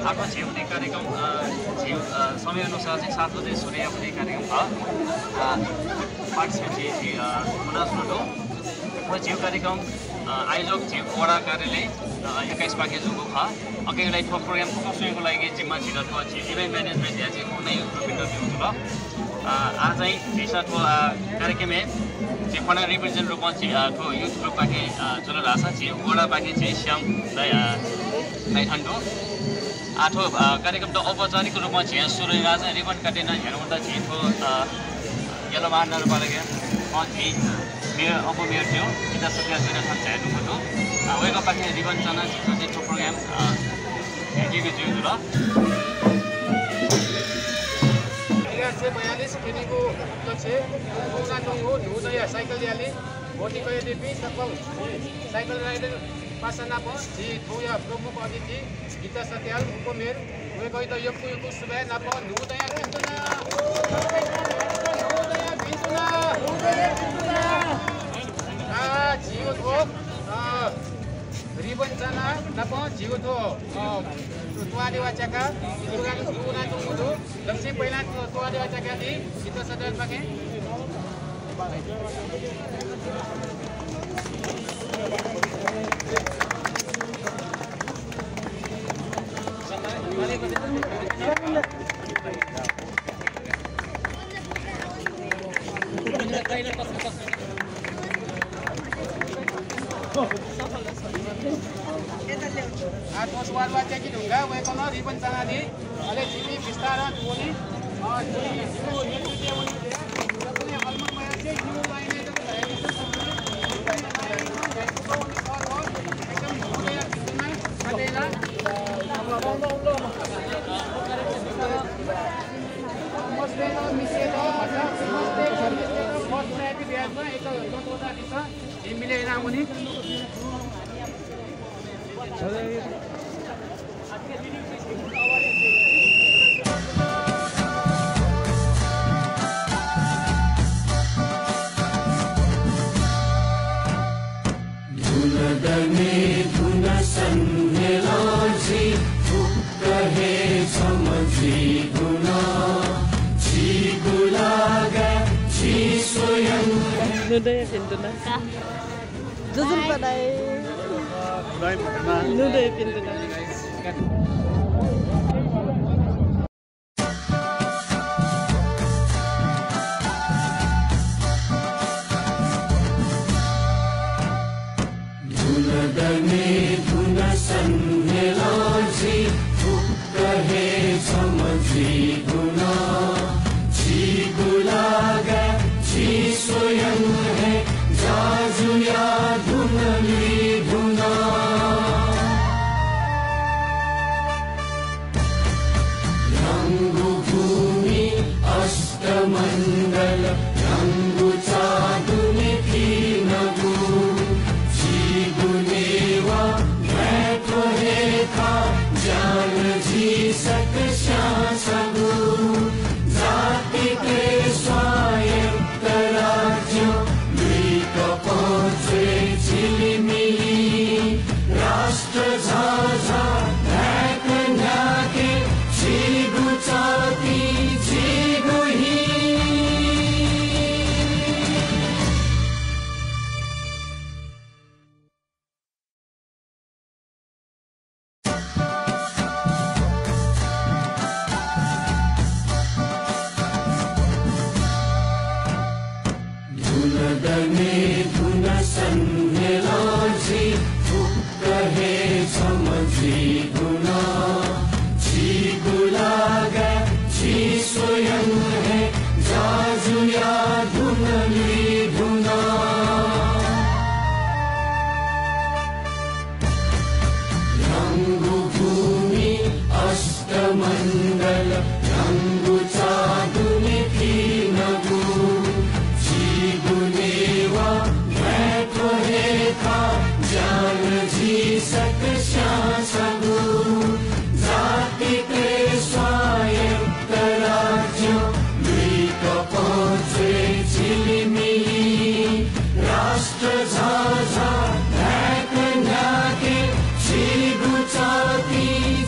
आफ्नो झिउने कार्यक्रम समयअनुसार चाहिँ 7 बजे सूर्य पनि कार्यक्रम भयो पार्टिसिपेन्ट मुनासुटो र झिउ कार्यक्रम आयोजक झिउ वडा कार्यालय 21 पाखे जुगो भयो अघिलाई प्रोग्राम सुरुको लागि जिम्मा छिटको इभेन्ट मैनेजमेंट या चाहिँ कुनै रुपियाँ दिउँछु आज चाहिँ दिशाको कार्यक्रम है फना रिप्रेजेंट रूपमा ठो युथ ग्रुप पाखे चल रहा छ झिउ वडा पाखे चाहिँ श्याम नाइथान्डो आठो कार्यक्रम त औपचारिक रूपमा झिया सुरु रहेछ रिबन काटेन हेर्नुहुँदा झिको येलो मार्नर पालेको म झि मेयर उपमेयर थियो गीता सत्या सुरेखान हेर्नुभयो वेको पाखे रिबन चना झिको चाहिँ प्रोग्राम हेर्दिएको थियो र 42 खेलीको उपलक्ष्य कोनाटोङको नुदया साइकल र्याली भोटिकय देवी सफल साइकल राइडर पासनाप जी थोया प्रमुख अतिथि गीता सत्याल उपमेयर वेको त यो सुबह नाप नुदया भिन्तुना जीवको रिबन चना नाप जीवको तुवाले वाचाका कोना टोङको लक्ष्य पहिला तुवाले वाचाका दि गीता सत्याल पाके Atmos warwacha ki dunga we kono ribbon chana di ale jimi bistara tuoni jimi jimi netu oni de tapne alma maya che new line eta tayari ko ekdam hodaya kitna adela मस्ते न मिसे न मजा मस्ते service न first priority ब्याजमा एक कतोटा दिन्छ हिमीले रामुनी Nudaya Pinduna. Jujur padai. Nudaya Pinduna.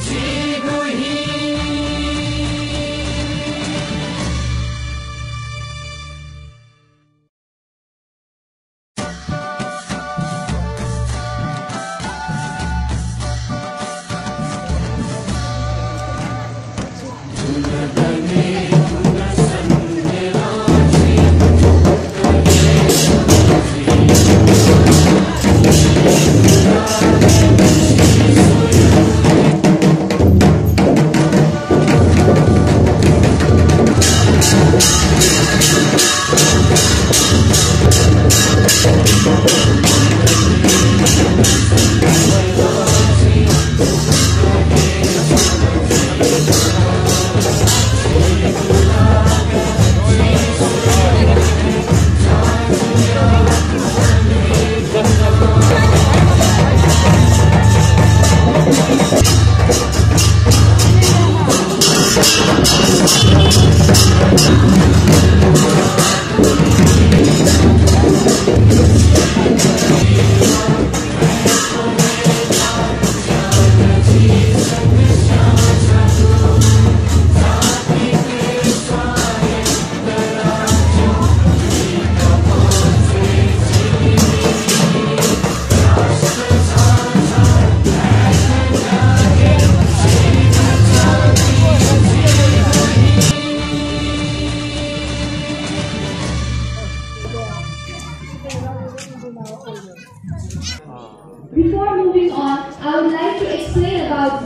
Ji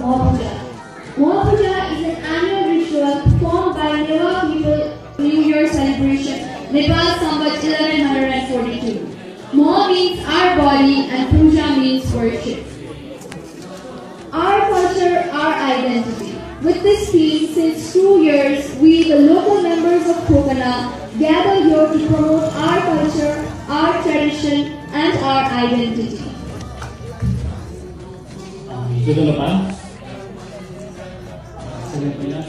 Mahapuja. Mahapuja is an annual ritual performed by Newa people New Year celebration, Nepal Samvat 1142. Maha means our body and Puja means worship. Our culture, our identity. With this theme, since 2 years, we, the local members of Kokana, gather here to promote our culture, our tradition, and our identity. Good afternoon. Saya pernah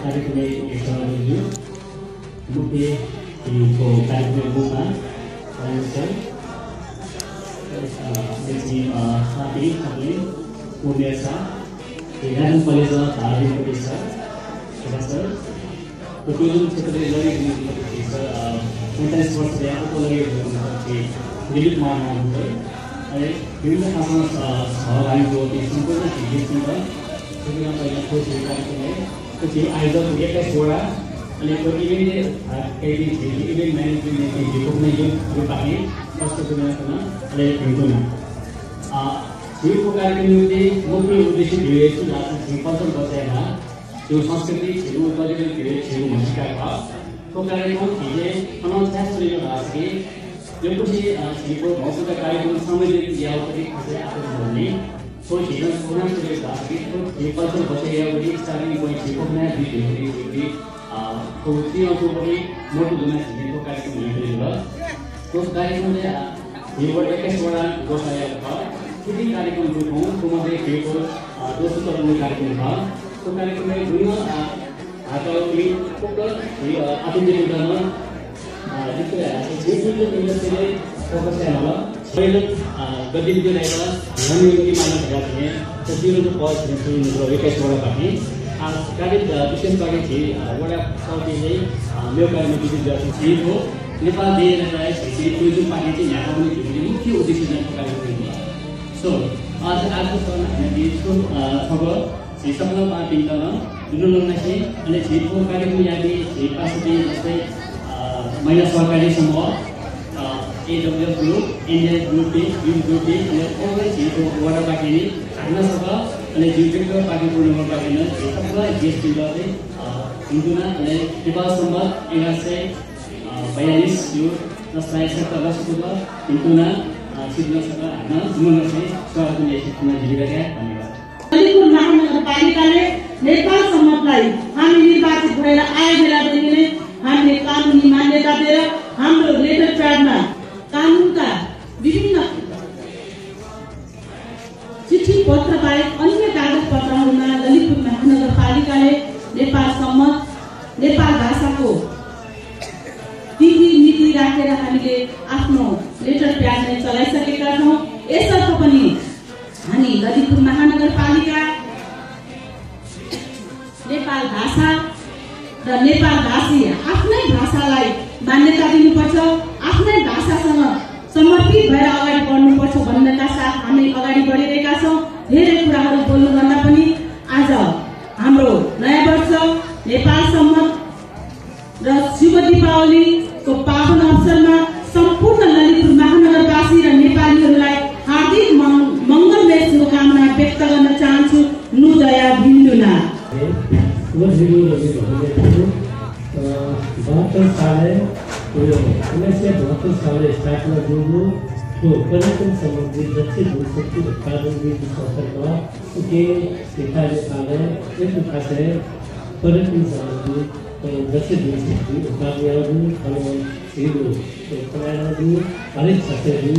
hari ini bersama dengan Bukti di Kabupaten Bunga, Malaysia. Jadi hari ini biasa dengan Malaysia hari ini biasa. Biasa. Betul sekali lagi di biasa. Untuk sport saya aku lagi di milik mana betul. Ada bila apa hari itu di semua di semua. Jadi apa yang aku ceritakan ini, jadi idol kita suara, ada event event management di Bukit Bukit first itu mana ada itu na. Jadi program ini मुख्य उद्देश्य ये है कि last simple सा बताया जो संस्कृति जो कल्चर जो मस्का का तो कार्यक्रम चीजें अनाउंस कर रही है कि जो कुछ चीजों बहुत सा कार्यक्रम समझ लिया होता है कि आप बोलने तो चीज़ों को ना चले जाती तो ये पर तो बचे या वही स्टार्टिंग पॉइंट चीज़ों में भी देखी तो उसी और बड़ी मोटी दुनिया चीज़ें तो कार्यक्रम नहीं करेगा तो कार्यक्रम में ये वर्ड के स्वरा गोसाया था किसी कार्यक्रम जो हूँ तो मुझे केवल दोस्तों तरह में कार्यक्रम था तो कार्यक्रम में दुनिया आता है कि तो ये आधुनिक दुनिया जितने जितने इंडस्ट्री फोकस है ना पहले गतिविधि रहेगा रणनीति मानना चाहते हैं तो जीरो जो पॉज निकलो विकास वाला बाकी कार्य विशेष बाकी थी वाला साउथी है मेरे कार्य में किसी जाति थी वो नेपाल दे रहा है किसी कोई जो पार्टी थी यहाँ पर मुझे मुख्य उद्देश्य जन कार्य करेंगे so आज तो हमें इसको खबर सिस्टम में पार्टी का ना दुनिया में से अने जीरो कार्य में यानी एक पास भी जैसे महिला सरकारी समूह AWF group, Indian group, youth group, and all the people who are back in China Sabha, and the Jupiter Party Purnama back in Sabha, GST Lottery, Induna, and Nepal Sambat, Engase, Bayanis, youth, the Slice of Tabasco, Induna, Sidna Sabha, and Zumasi, Swaratun, Nigeria, Lalitpur महानगरपालिकाले Nepal समाजलाई हामी निर्वाचित भएर आए बेलादेखि नै हामीले कानुनी मान्यता दिएर हाम्रो लेटर प्याडमा कानुनका विभिन्न चिठी पत्र बाहेक अन्य कागज पत्रहरूमा ललितपुर महानगरपालिकाले नेपाल सम्मत नेपाल भाषाको तिथि नीति राखेर हामीले आफ्नो लेटर प्याड नै चलाइसकेका छौं। यसर्थ पनि हामी ललितपुर महानगरपालिका नेपाल भाषा र नेपाल भाषी आफ्नै भाषालाई मान्यता दिनुपर्छ, आफ्नै भाषासँग समर्पित भएर अगाडि बढ्नुपर्छ भन्नका साथ हामी अगाडि बढिरहेका छौं। धेरै कुराहरू बोल्नु भन्दा पनि आज हाम्रो नयाँ वर्ष नेपाल सम्मत र शुभ दीपावलीको पावन अवसरमा सम्पूर्ण ललितपुर महानगरवासी र नेपालीहरूलाई हार्दिक मंगलमय शुभकामना व्यक्त गर्न चाहन्छु। नुदया भिन्डुना 72 साल स्थापना हुनु तो पर्यटन सम्बन्धी दक्षिण भूशक्ति उत्पादन नीति संस्थानमा के सिफारिस आए एक खास है पर्यटन सम्बन्धी दक्षिण भूशक्ति उत्पादन और हिरो उत्पादन हरेक क्षेत्रहरू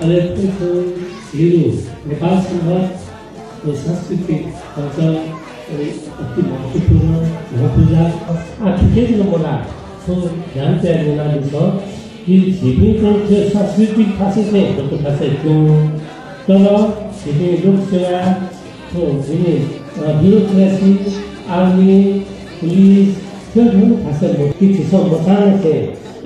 अनेक हिरो नेपाल सम्बन्ध सांस्कृतिक भाषा अति महत्वपूर्ण पूजा ठिकै नबोला तो ध्यान चाहिँ दिनु छ कि झिप्रीको त्यो सांस्कृतिक खासै चाहिँ भएको खासै थियो तर झिप्री लोक सेवा तो झिप्री ब्युरोक्रेसी आर्मी पुलिस त्यो जुन खासै किसी सब बचाने से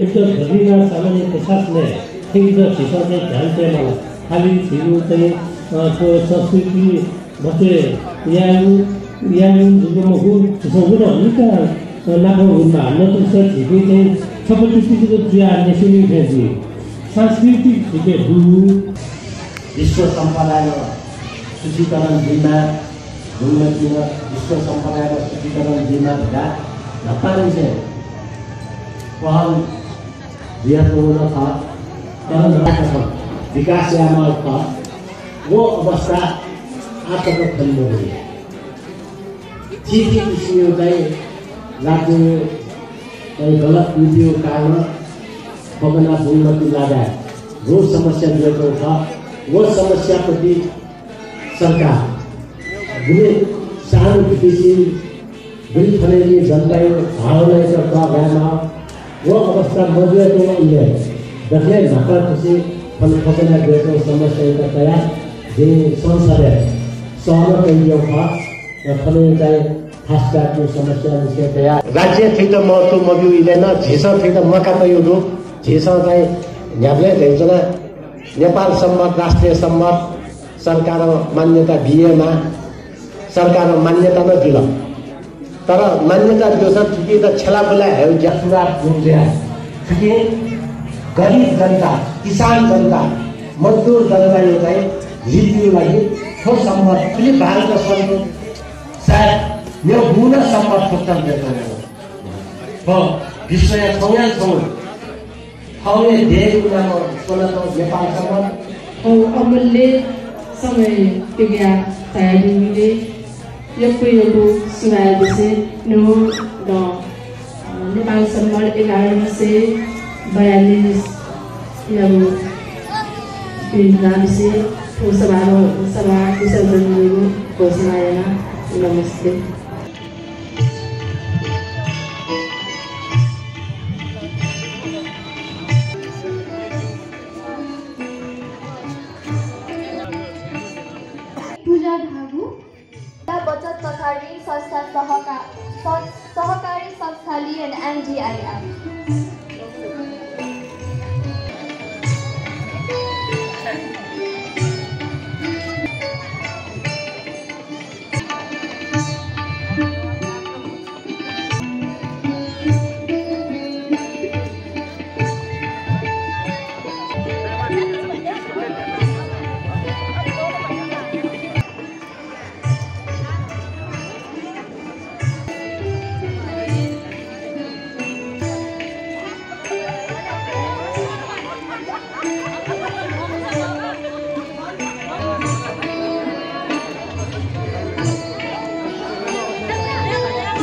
एक तो घरेलू सामान्य के साथ में ठीक जो चीज़ों में ध्यान देना खाली झिप्री चाहिँ तो संस्कृति बचे yang juga mau sesuatu kita nak guna, nak terus jadi seperti itu dia nesini jadi संस्कृति juga dulu विश्व सम्पदाको सूचीकरण दिनमा उन्नति र विश्व सम्पदा र शुद्धिकरण दिनमा धप्पानी चाहिँ पहल महत्त्वपूर्ण था तर विकास यामा था वो अवस्था आजको खण्ड हो ठीक किसिमको चाहिँ राज्य गलत नीतिको कारण पगना उन्नति लादा जो समस्या जुड़ेको था वो समस्या प्रति सरकार जुन सानो किसिम जुन थनेली जनताको भावनाको प्रभावमा वो अवस्था मजुएको उनले जसले भाषा खुसी फलफकना गएको समस्याका तयार जे संसदले सहमत गरियो था र फले चाहिँ खास काटको समस्या विषय तयार राज्य थित महत्व मबिउ इलेन झेसा थित मका तयो रु झेसा चाहिँ न्याब्ले देउजना नेपाल सम्मत राष्ट्रिय सम्मत सरकार मान्यता दिएमा सरकार मान्यता न दिल तर मान्यता दियो ठिकै त छेला बोला हेउ जसुरा गुन्ज्या ठिकै गरीब जनता किसान जनता मजदुर जनता यो चाहिँ लिपियो लागि ठोस सम्मत पनि भारत सरकारको सायद यो गुण सम्मत फक्तम देख्नु हो विश्व छौयाल छौ हौले धेरै गुणामा सोनाको नेपाल सम्मत औ अमूल्य समय पिग्या तयारी मिले यो सुनाए से नो द नेपाल सम्मत 11 से 42 yang Indonesia saba kusa dulu kosmayana namaste. पूजा धागु बचत तथा ऋण संस्था सहकारी Santhali and NDIF.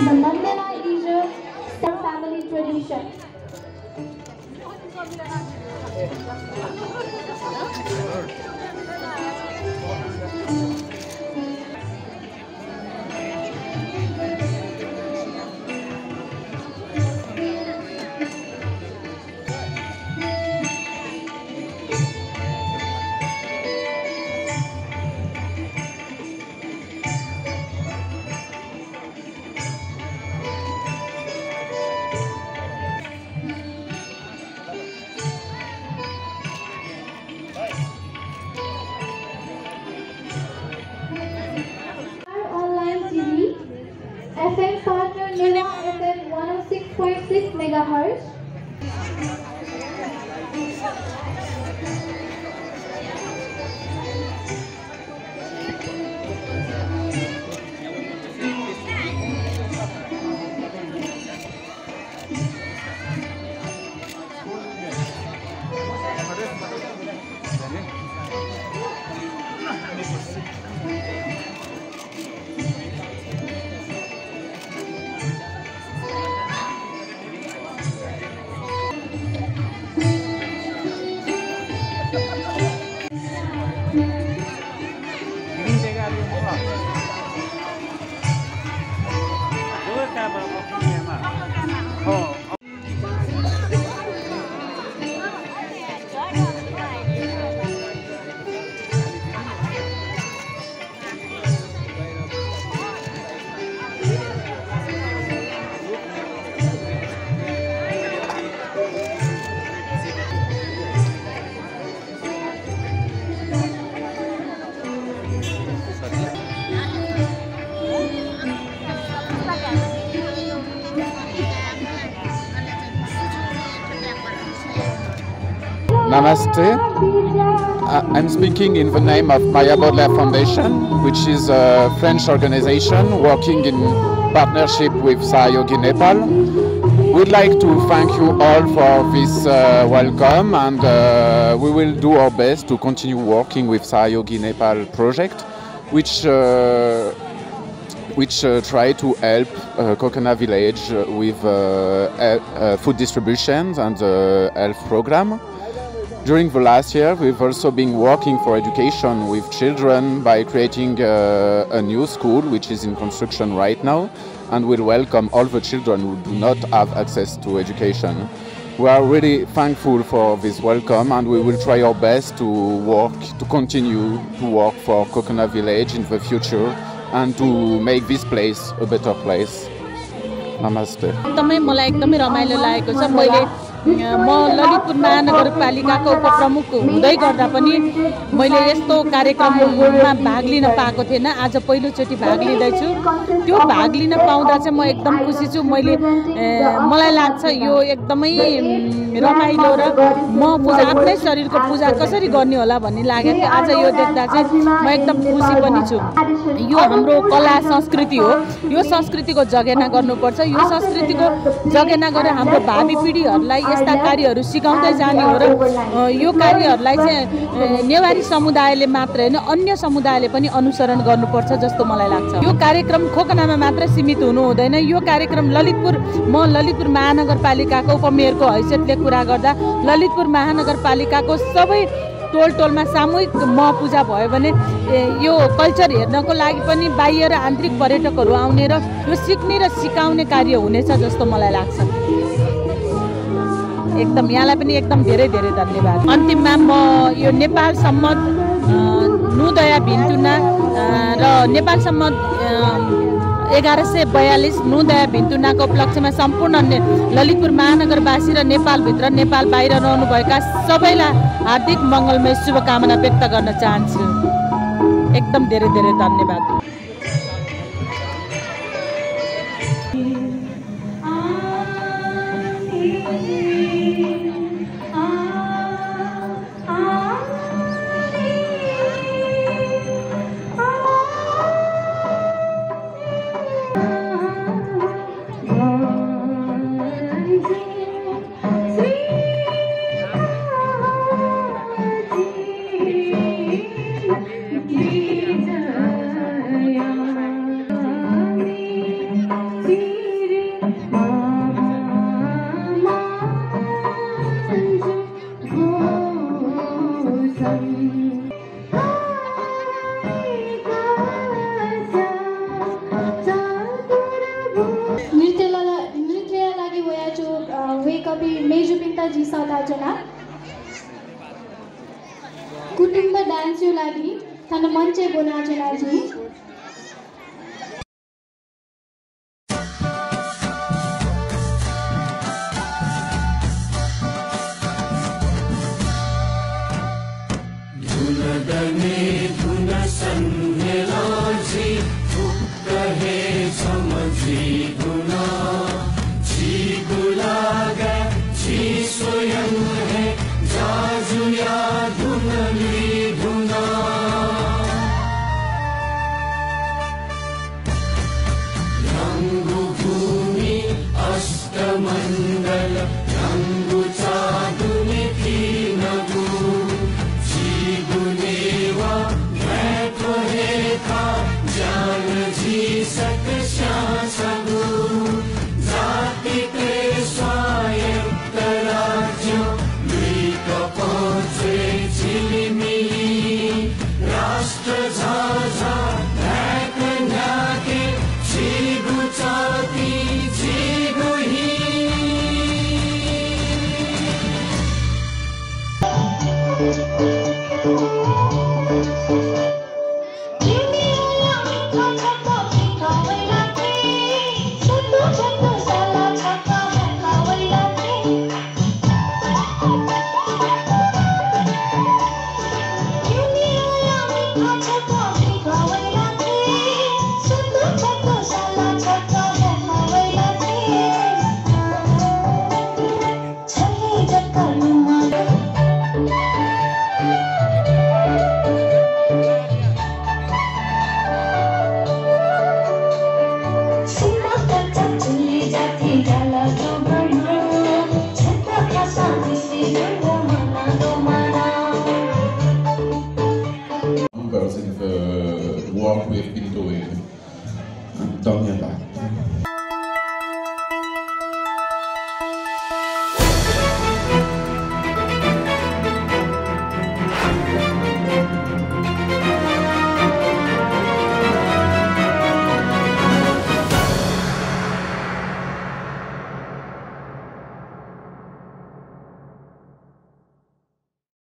The Mandala is a family tradition. FM partner Nila FM 106.6 MHz. Namaste. I'm speaking in the name of Maya Baudelaire Foundation, which is a French organization working in partnership with Sahayogi Nepal. We'd like to thank you all for this welcome, and we will do our best to continue working with Sahayogi Nepal project, which try to help Kokana village with food distributions and the health program. During the last year, we've also been working for education with children by creating a new school, which is in construction right now, and will welcome all the children who do not have access to education. We are really thankful for this welcome, and we will try our best to continue to work for Kokana village in the future and to make this place a better place. Namaste. मलाई एकदमै रमाइलो लागेको छ। मैले म ललितपुर महानगरपालिकाको उपप्रमुख हुँदै गर्दा पनि मैले यस्तो कार्यक्रममा भाग लिन पाएको थिएन। आज पहिलोचोटि भाग लिँदैछु। त्यो भाग लिन पाउँदा चाहिँ म एकदम खुसी छु। मलाई लाग्छ यो एकदमै रमाइलो र म आफ्नै शरीरको पूजा कसरी गर्ने होला भन्ने लागेको। आज यो देख्दा चाहिँ म एकदम खुसी पनि छु। यो हाम्रो कला संस्कृति हो। यो संस्कृतिको जगेर्ना गर्नुपर्छ। यो संस्कृतिको जगेर्ना गरेर हाम्रो भावी पिँढीहरूलाई यस्ता कार्यहरू सिकाउँदै जाने हो र यो कार्यहरूलाई चाहिँ नेवारी समुदायले मात्र हैन अन्य समुदायले पनि अनुसरण गर्नुपर्छ जस्तो मलाई लाग्छ। यो कार्यक्रम खोकनामा मात्र सीमित हुनु हुँदैन। यो कार्यक्रम म ललितपुर महानगरपालिकाको उपमेयरको हैसियतले कुरा गर्दा ललितपुर महानगरपालिकाको सबै टोलमा सामूहिक पूजा भयो भने यो कल्चर हेर्नको लागि पनि बाह्य र आन्तरिक पर्यटकहरू आउने र यो सिक्ने र सिकाउने कार्य हुनेछ जस्तो मलाई लाग्छ। एकदम यहाँलाई पनि एकदम धेरै धेरै धन्यवाद। अन्तिममा म यो नेपाल सम्मत नुदया भिन्तुना र नेपाल सम्मत 1142 नुदया भिन्तुनाको उपलक्ष्यमा सम्पूर्ण ललितपुर महानगरवासी र नेपालभित्र नेपाल बाहिर रहनुभएका सबैलाई हार्दिक मङ्गलमय शुभकामना व्यक्त गर्न चाहन्छु। एकदम धेरै धेरै धन्यवाद। कुटुम्ब डान्सको लागि थाना मञ्चे बोनाजनाजी जान जी सक श्याम सब the work we've been doing. And Daniela.